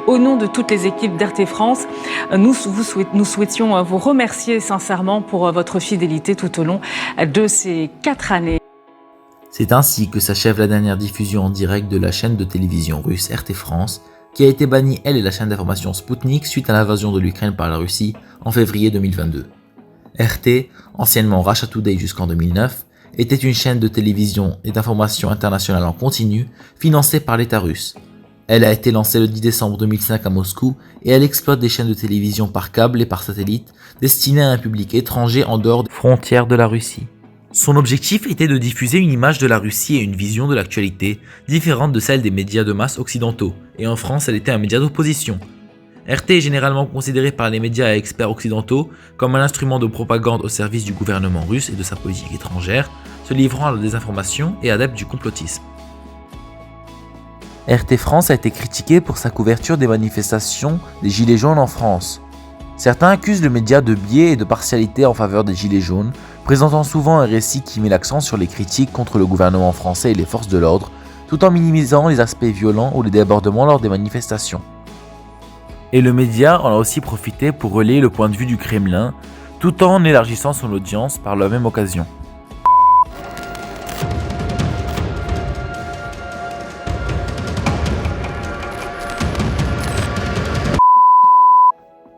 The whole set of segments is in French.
Au nom de toutes les équipes d'RT France, nous souhaitions vous remercier sincèrement pour votre fidélité tout au long de ces 4 années. C'est ainsi que s'achève la dernière diffusion en direct de la chaîne de télévision russe RT France, qui a été bannie elle et la chaîne d'information Sputnik suite à l'invasion de l'Ukraine par la Russie en février 2022. RT, anciennement Russia Today jusqu'en 2009, était une chaîne de télévision et d'information internationale en continu financée par l'État russe. Elle a été lancée le 10 décembre 2005 à Moscou et elle exploite des chaînes de télévision par câble et par satellite destinées à un public étranger en dehors des frontières de la Russie. Son objectif était de diffuser une image de la Russie et une vision de l'actualité différente de celle des médias de masse occidentaux, et en France elle était un média d'opposition. RT est généralement considéré par les médias et experts occidentaux comme un instrument de propagande au service du gouvernement russe et de sa politique étrangère, se livrant à la désinformation et adepte du complotisme. RT France a été critiqué pour sa couverture des manifestations des Gilets jaunes en France. Certains accusent le média de biais et de partialité en faveur des Gilets jaunes, présentant souvent un récit qui met l'accent sur les critiques contre le gouvernement français et les forces de l'ordre, tout en minimisant les aspects violents ou les débordements lors des manifestations. Et le média en a aussi profité pour relayer le point de vue du Kremlin, tout en élargissant son audience par la même occasion.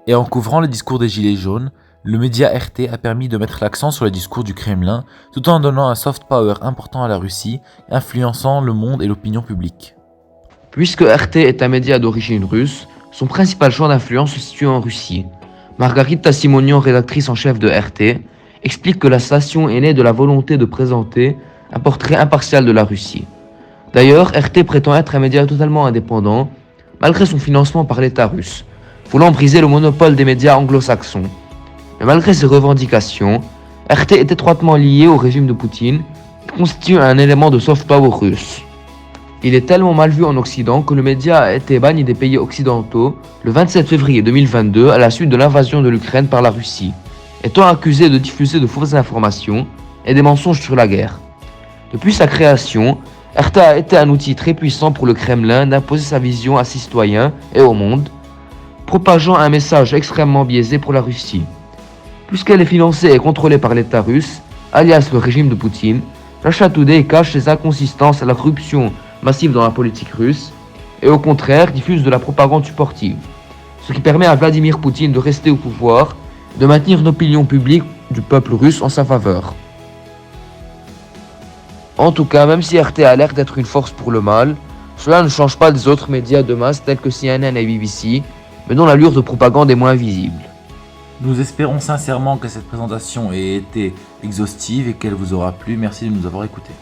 Et en couvrant le discours des Gilets jaunes, le média RT a permis de mettre l'accent sur le discours du Kremlin, tout en donnant un soft power important à la Russie, influençant le monde et l'opinion publique. Puisque RT est un média d'origine russe, son principal champ d'influence se situe en Russie. Margarita Simonian, rédactrice en chef de RT, explique que la station est née de la volonté de présenter un portrait impartial de la Russie. D'ailleurs, RT prétend être un média totalement indépendant, malgré son financement par l'État russe, voulant briser le monopole des médias anglo-saxons. Mais malgré ces revendications, RT est étroitement lié au régime de Poutine et constitue un élément de soft power russe. Il est tellement mal vu en Occident que le média a été banni des pays occidentaux le 27 février 2022 à la suite de l'invasion de l'Ukraine par la Russie, étant accusé de diffuser de fausses informations et des mensonges sur la guerre. Depuis sa création, RT a été un outil très puissant pour le Kremlin d'imposer sa vision à ses citoyens et au monde, propageant un message extrêmement biaisé pour la Russie. Puisqu'elle est financée et contrôlée par l'État russe, alias le régime de Poutine, Russia Today cache ses inconsistances à la corruption massive dans la politique russe et au contraire diffuse de la propagande supportive, ce qui permet à Vladimir Poutine de rester au pouvoir et de maintenir l'opinion publique du peuple russe en sa faveur. En tout cas, même si RT a l'air d'être une force pour le mal, cela ne change pas des autres médias de masse tels que CNN et BBC, mais dont l'allure de propagande est moins visible. Nous espérons sincèrement que cette présentation ait été exhaustive et qu'elle vous aura plu. Merci de nous avoir écoutés.